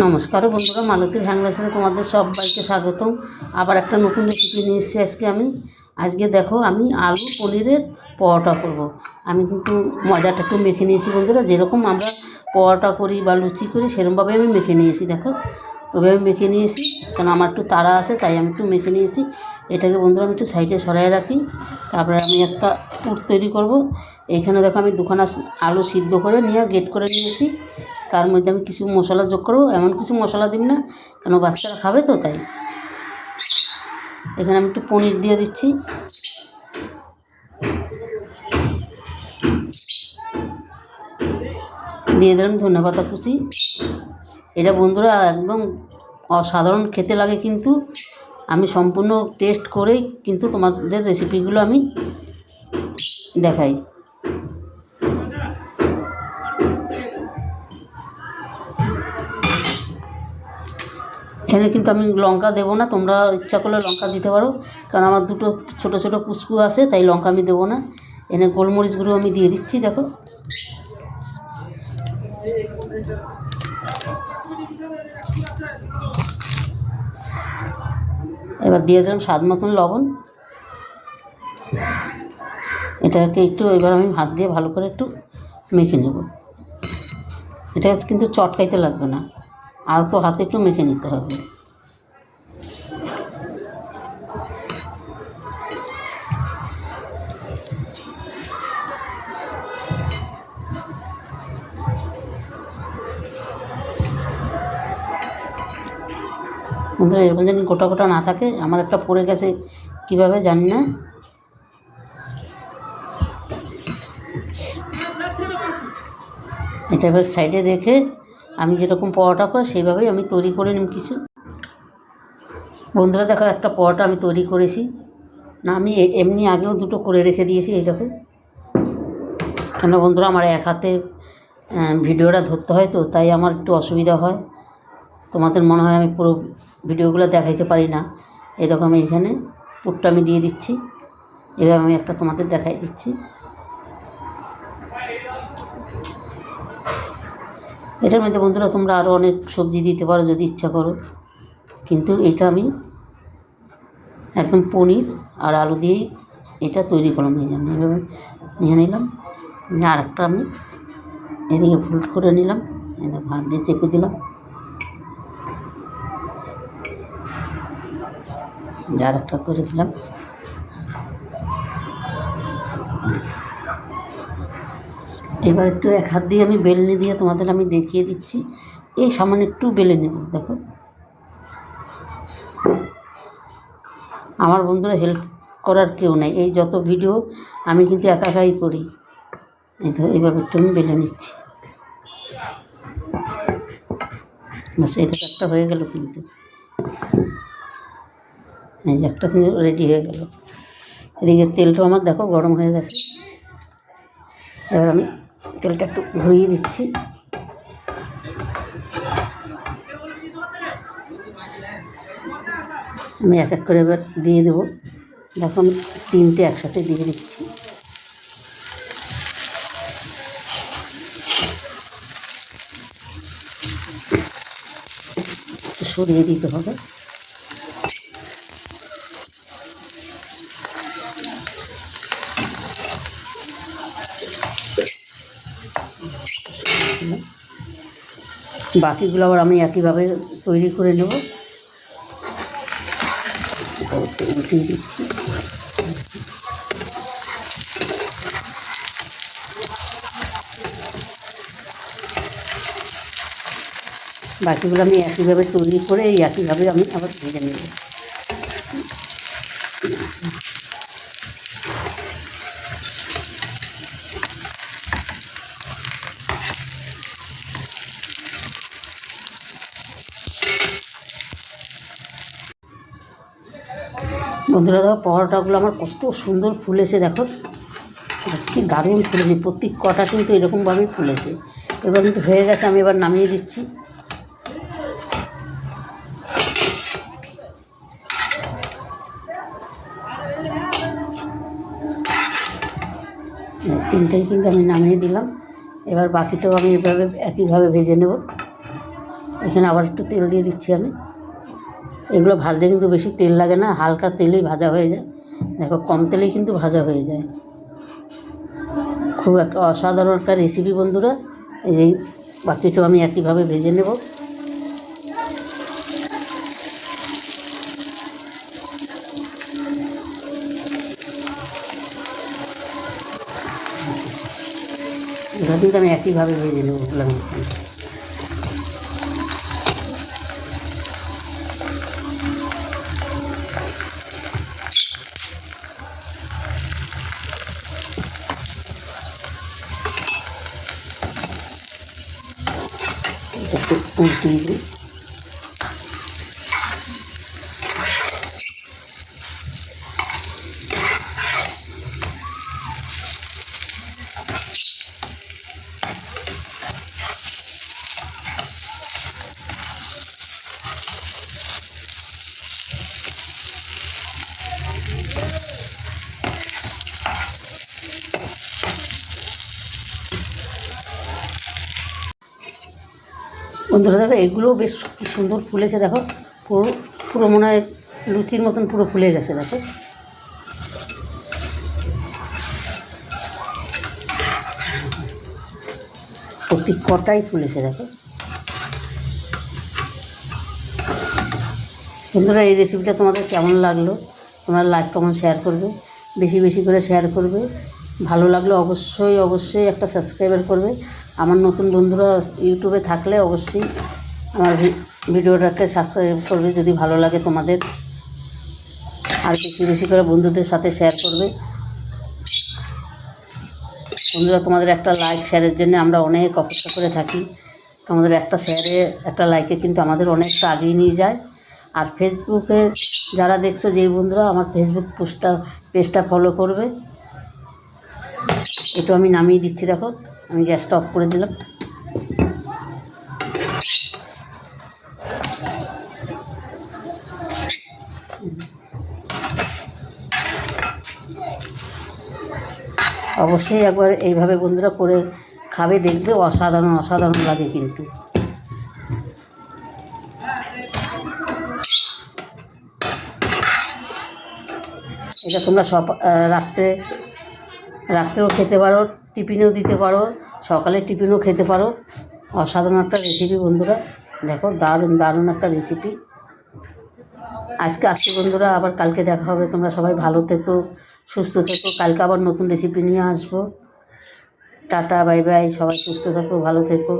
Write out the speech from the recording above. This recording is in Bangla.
নমস্কার বন্ধুরা, মালতীর হ্যাংলাসে তোমাদের সবাইকে স্বাগতম। আবার একটা নতুন রেসিপি নিয়ে এসেছি আজকে দেখো, আমি আলু পনিরের পরোটা করব। আমি কিন্তু ময়দাটা একটু মেখে নিয়েছি বন্ধুরা, যেরকম আমরা পরোটা করি বা লুচি করি সেরকমভাবে আমি মেখে নিয়েছি। দেখো, ওইভাবে মেখে নিয়েছি, কারণ আমার একটু তাড়া আছে তাই আমি একটু মেখে নিয়েছি। এটাকে বন্ধুরা আমি একটু সাইডে সরাই রাখি, তারপরে আমি একটা পুর তৈরি করব। এইখানে দেখো, আমি দুখানা আলু সিদ্ধ করে নিয়ে গ্রেট করে নিয়েছি। তার মধ্যে আমি কিছু মশলা যোগ করবো, এমন কিছু মশলা দিন না, কেন বাচ্চারা খাবে তো তাই। এখানে আমি একটু পনির দিয়ে দিচ্ছি, দিয়ে দিলাম ধনেপাতা কুচি। এটা বন্ধুরা একদম অসাধারণ খেতে লাগে, কিন্তু আমি সম্পূর্ণ টেস্ট করেই কিন্তু তোমাদের রেসিপিগুলো আমি দেখাই। এখানে কিন্তু আমি লঙ্কা দেবো না, তোমরা ইচ্ছা করলে লঙ্কা দিতে পারো, কারণ আমার দুটো ছোটো ছোটো পুচকু আছে তাই লঙ্কা আমি দেবো না। এখানে গোলমরিচগুলো আমি দিয়ে দিচ্ছি। দেখো, এবার দিয়ে দিলাম স্বাদ মতন লবণ। এটাকে একটু এবার আমি হাত দিয়ে ভালো করে একটু মেখে নেব। এটা কিন্তু চটকাইতে লাগবে না, আর তো হাতে একটু মেখে নিতে হবে। বন্ধুরা, এরকম যেন গোটা গোটা না থাকে। আমার একটা পড়ে গেছে, কীভাবে জানি না। এটা এবার সাইডে রেখে আমি যেরকম পরোটা করি সেইভাবেই আমি তৈরি করে নিই কিছু। বন্ধুরা দেখো, একটা পরোটা আমি তৈরি করেছি না, আমি এমনি আগেও দুটো করে রেখে দিয়েছি। এই দেখো, কেন বন্ধুরা আমার এক হাতে ভিডিওটা ধরতে হয় তো তাই আমার একটু অসুবিধা হয়। তোমাদের মনে হয় আমি পুরো ভিডিওগুলো দেখাইতে পারি না। এই দেখো, আমি এখানে পুরটা আমি দিয়ে দিচ্ছি। এবার আমি একটা তোমাদের দেখাই দিচ্ছি। এটার মধ্যে বন্ধুরা তোমরা আরও অনেক সবজি দিতে পারো যদি ইচ্ছা করো, কিন্তু এটা আমি একদম পনির আর আলু দিয়েই এটা তৈরি করলাম। এই যে আমি এভাবে নিয়ে নিলাম, আর একটা আমি এদিকে ফোল্ড করে নিলাম, ভাত দিয়ে চেপে দিলাম, আর একটা করে দিলাম। এবার একটু এক হাত দিয়ে আমি বেলনি দিয়ে তোমাদের আমি দেখিয়ে দিচ্ছি। এই সামান্য একটু বেলে নেব। দেখো, আমার বন্ধুরা হেল্প করার কেউ নেই, এই যত ভিডিও আমি কিন্তু একাই করি। এই তো এইভাবে একটু আমি বেলে নিচ্ছি। এই তো একটা হয়ে গেল, কিন্তু এই যে একটা কিন্তু রেডি হয়ে গেল। এদিকে তেলটাও আমার দেখো গরম হয়ে গেছে। এবার আমি তেলটা একটু ঘুরিয়ে দিচ্ছি। আমি এক এক করে এবার দিয়ে দেবো। দেখো, আমি তিনটে একসাথে দিয়ে দিচ্ছি। সরিয়ে দিতে হবে। বাকিগুলো আবার আমি একইভাবে তৈরি করে নেব। উল্টিয়ে দিচ্ছি। বাকিগুলো আমি একইভাবে তৈরি করে এই একইভাবে আমি আবার ভেজে নেব। বন্ধুরা দেখো, পরোটাগুলো আমার কত সুন্দর ফুলেছে। দেখো কি দারুণ ফুলেছে, প্রত্যেক কটা কিন্তু এরকমভাবেই ফুলেছে। এবার কিন্তু হয়ে গেছে, আমি এবার নামিয়ে দিচ্ছি। তিনটেই কিন্তু আমি নামিয়ে দিলাম। এবার বাকিটাও আমি এভাবে একইভাবে ভেজে নেব। এখানে আবার একটু তেল দিয়ে দিচ্ছি আমি। এগুলো ভাজতে কিন্তু বেশি তেল লাগে না, হালকা তেলেই ভাজা হয়ে যায়। দেখো কম তেলেই কিন্তু ভাজা হয়ে যায়। খুব একটা অসাধারণ একটা রেসিপি বন্ধুরা। এই বাকিটাও আমি একইভাবে ভেজে নেব। এটা কিন্তু আমি একইভাবে ভেজে নেব বললাম। একটু উল্টিয়ে দিই। বন্ধুরা দেখো এগুলোও বেশ কি সুন্দর ফুলেছে। দেখো পুরো পুরো মনে হয় লুচির মতন পুরো ফুলে গেছে। দেখো প্রতি কটাই ফুলেছে। দেখো বন্ধুরা এই রেসিপিটা তোমাদের কেমন লাগলো তোমরা লাইক কমেন্ট শেয়ার করবে, বেশি বেশি করে শেয়ার করবে। ভালো লাগলে অবশ্যই অবশ্যই একটা সাবস্ক্রাইবার করবে। আমার নতুন বন্ধুরা ইউটিউবে থাকলে অবশ্যই আমার ভিডিওটাকে সাবস্ক্রাইব করবে যদি ভালো লাগে তোমাদের। আর বেশি বেশি করে বন্ধুদের সাথে শেয়ার করবে। বন্ধুরা তোমাদের একটা লাইক শেয়ারের জন্য আমরা অনেক অপেক্ষা করে থাকি। তোমাদের একটা শেয়ারে একটা লাইকে কিন্তু আমাদের অনেকটা আগিয়ে নিয়ে যায়। আর ফেসবুকে যারা দেখছো যেই বন্ধুরা আমার ফেসবুক পেজটা ফলো করবে। এটা আমি নামিয়ে দিচ্ছি। দেখো আমি গ্যাসটা অফ করে দিলাম। অবশ্যই একবার এইভাবে বন্ধুরা করে খাবে, দেখবে অসাধারণ অসাধারণ লাগে কিন্তু। এটা তোমরা রাত্রেও খেতে পারো, টিফিনেও দিতে পারো, সকালে টিফিনেও খেতে পারো। অসাধারণ একটা রেসিপি বন্ধুরা। দেখো দারুণ দারুণ একটা রেসিপি। আজকে আসছি বন্ধুরা, আবার কালকে দেখা হবে। তোমরা সবাই ভালো থেকো, সুস্থ থেকো। কালকে আবার নতুন রেসিপি নিয়ে আসবো। টাটা বাই বাই, সবাই সুস্থ থেকো, ভালো থেকো।